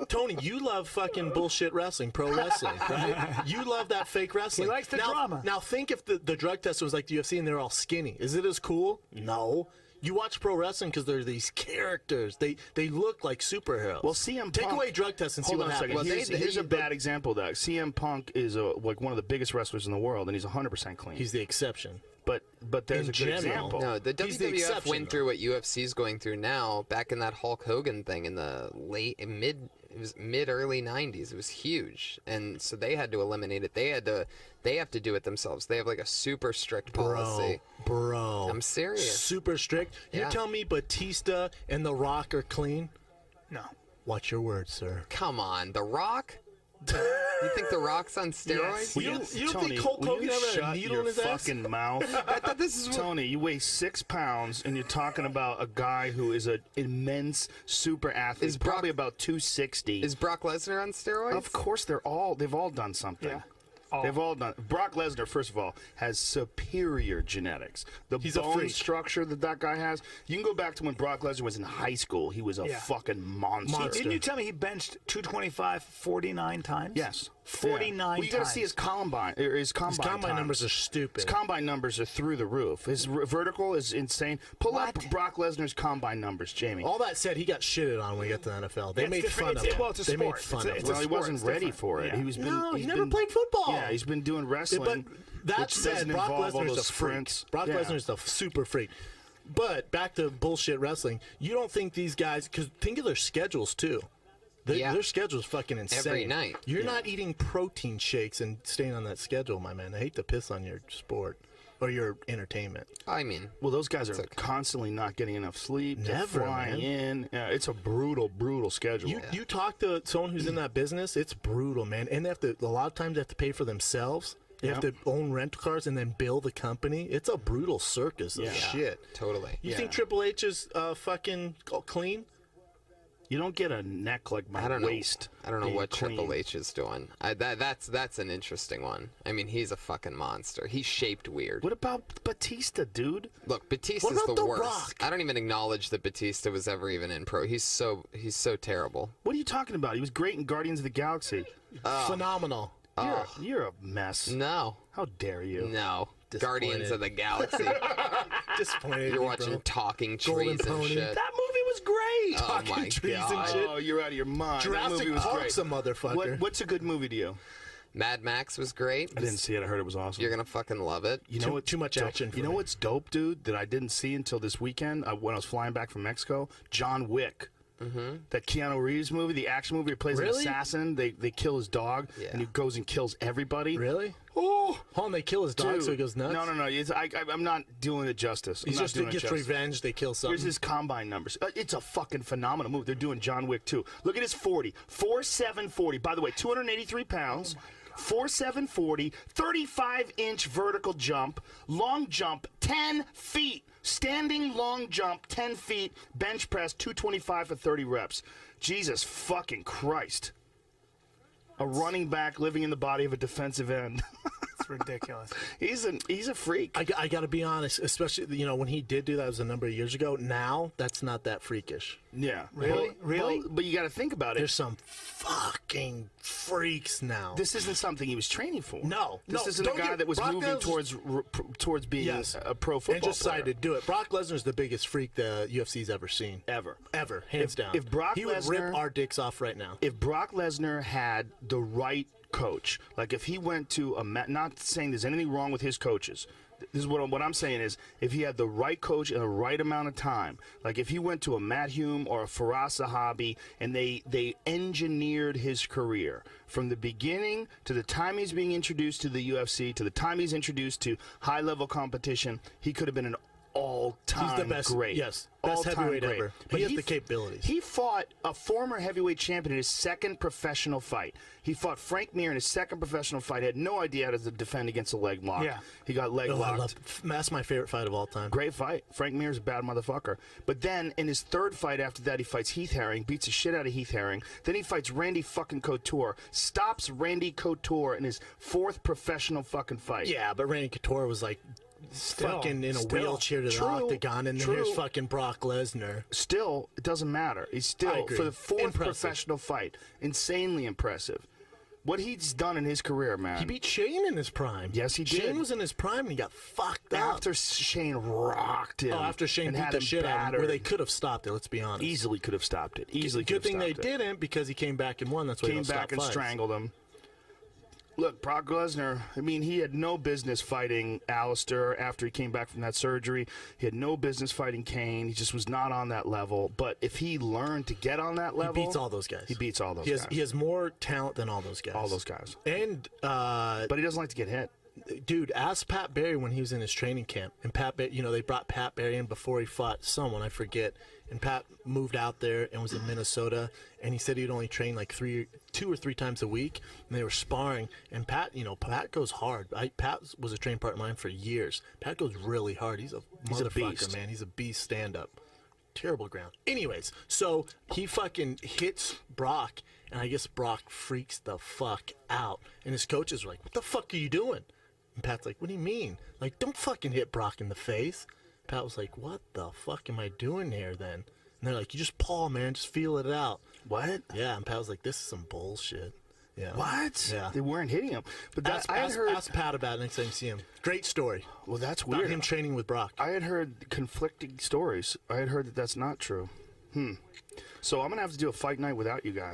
Tony, you love fucking bullshit wrestling, pro wrestling, right? You love that fake wrestling. He likes the drama. Now think if the drug test was like the UFC and they're all skinny. Is it as cool? No. You watch pro wrestling because they're these characters. They look like superheroes. Well, CM Punk... Take away drug tests and see what happens. Well, here's a bad example of that. CM Punk is like one of the biggest wrestlers in the world, and he's 100% clean. He's the exception. But there's a good example. No, the WWF went through what UFC's going through now. Back in that Hulk Hogan thing in the mid-early 90s, it was huge, and so they had to eliminate it. They have to do it themselves. They have like a super strict policy. Bro, I'm serious. Super strict. Yeah. You tell me Batista and The Rock are clean? No. Watch your words, sir. Come on, The Rock. You think The Rock's on steroids? Yes. You don't Tony, think Hulk Hogan ever had a needle in his ass? fucking mouth. I thought this is Tony, you weigh 6 pounds, and you're talking about a guy who is an immense super athlete. He's probably about 260. Is Brock Lesnar on steroids? Of course, they've all done something. Yeah. They've all done. Brock Lesnar, first of all, has superior genetics. He's bone structure that guy has. You can go back to when Brock Lesnar was in high school. He was a fucking monster. Didn't you tell me he benched 225 49 times? Yes. 49 times. Well, you got to see his combine. His combine numbers are stupid. His combine numbers are through the roof. His vertical is insane. Pull up Brock Lesnar's combine numbers, Jamie. All that said, he got shitted on when he got to the NFL. They made fun of him. Well, it's a sport. They made fun of him. Well, he wasn't ready for it. Yeah. He never played football. Yeah, he's been doing wrestling. But that said, Brock Lesnar's a freak. Brock Lesnar's a super freak. But back to bullshit wrestling, you don't think these guys, because think of their schedules too. Their schedule's fucking insane. Every night. You're not eating protein shakes and staying on that schedule, my man. I hate to piss on your sport or your entertainment. I mean, well, those guys are constantly not getting enough sleep. Never, they're flying in. Yeah, it's a brutal schedule. You talk to someone who's in that business, it's brutal, man. And they have to, a lot of times they have to pay for themselves. They have to own rental cars and then bill the company. It's a brutal circus of shit. Totally. You think Triple H is fucking clean? You don't get a neck like my waist. I don't know what Triple H is doing. That's an interesting one. I mean, he's a fucking monster. He's shaped weird. What about Baptista, dude? Look, Batista's the worst. Rock? I don't even acknowledge that Batista was ever even in pro. He's so terrible. What are you talking about? He was great in Guardians of the Galaxy. Phenomenal. You're a mess. No. How dare you? No. Guardians of the Galaxy. Disappointed. You're watching Talking Trees and shit. That movie was great. Oh Talking my Trees God. and shit. Oh, you're out of your mind. Jurassic that movie was Park's great. a motherfucker. What's a good movie to you? Mad Max was great. I didn't see it. I heard it was awesome. You're gonna fucking love it. You know what? Too much action. You know what's dope, dude? That I didn't see until this weekend when I was flying back from Mexico. John Wick. That Keanu Reeves movie, the action movie, he plays an assassin. They kill his dog, and he goes and kills everybody. Really? Oh, hold on, they kill his dog, dude. so he goes nuts. No. I'm not doing it justice. He just gets revenge. They kill something. Here's his combine numbers. It's a fucking phenomenal movie. They're doing John Wick 2. Look at his 40, 4.7 40. By the way, 283 pounds. 4.7 40, 35-inch vertical jump, long jump 10 feet. Standing long jump, 10 feet, bench press, 225 for 30 reps. Jesus fucking Christ. A running back living in the body of a defensive end. It's ridiculous. He's a freak. I got to be honest, especially, when he did do that, it was a number of years ago. Now, that's not that freakish. Yeah. Really? Really? But you got to think about it. There's some fucking freaks now. This isn't something he was training for. No. This isn't a guy that was moving towards being a pro football and just decided player. to do it. Brock Lesnar's the biggest freak the UFC's ever seen. Ever, hands down. If Brock he would rip our dicks off right now. If Brock Lesnar had the right coach, like if he went to not saying there's anything wrong with his coaches. This is what I'm saying is, if he had the right coach in the right amount of time, like if he went to a Matt Hume or a Faraz Sahabi and they engineered his career from the beginning to the time he's being introduced to the UFC to the time he's introduced to high-level competition, he could have been an all-time He's the best, great. Yes, best heavyweight ever. But he has the capabilities. He fought a former heavyweight champion in his second professional fight. He fought Frank Mir in his second professional fight. He had no idea how to defend against a leg lock. Yeah. He got leg locked. That's my favorite fight of all time. Great fight. Frank Mir's a bad motherfucker. But then in his third fight after that, he fights Heath Herring, beats the shit out of Heath Herring. Then he fights Randy fucking Couture, stops Randy Couture in his fourth professional fucking fight. Yeah, but Randy Couture was like fucking in a wheelchair to the octagon, and then here's fucking Brock Lesnar. Still, it doesn't matter. He's still, for the fourth professional fight, insanely impressive. What he's done in his career, man. He beat Shane in his prime. Yes, he did. Shane was in his prime, and he got fucked up. After Shane rocked him. Oh, after Shane beat the shit out of him, where they could have stopped it, let's be honest. Easily could have stopped it. Easily could have stopped it. Good thing they didn't, because he came back and won. That's why he came back and strangled him. Look, Brock Lesnar, I mean, he had no business fighting Alistair after he came back from that surgery. He had no business fighting Kane. He just was not on that level. But if he learned to get on that level... He beats all those guys. He beats all those guys. He has more talent than all those guys. All those guys. And... but he doesn't like to get hit. Dude, ask Pat Barry when he was in his training camp. And Pat, they brought Pat Barry in before he fought someone, I forget. And Pat moved out there and was in Minnesota. And he said he'd only train like 2 or 3 times a week. And they were sparring. And Pat, Pat goes hard. Pat was a training partner of mine for years. Pat goes really hard. He's a beast, man. He's a beast stand-up. Terrible ground. Anyways, so he fucking hits Brock. And I guess Brock freaks the fuck out. And his coaches were like, what the fuck are you doing? And Pat's like, what do you mean? Like, don't fucking hit Brock in the face. Pat was like, what the fuck am I doing here then? And they're like, you just paw, man. Just feel it out. What? Yeah, and Pat was like, this is some bullshit. Yeah. What? Yeah. They weren't hitting him. But that's ask Pat about it next time you see him. Great story. Well, that's weird. About him training with Brock. I had heard conflicting stories. I had heard that that's not true. So I'm going to have to do a fight night without you guys.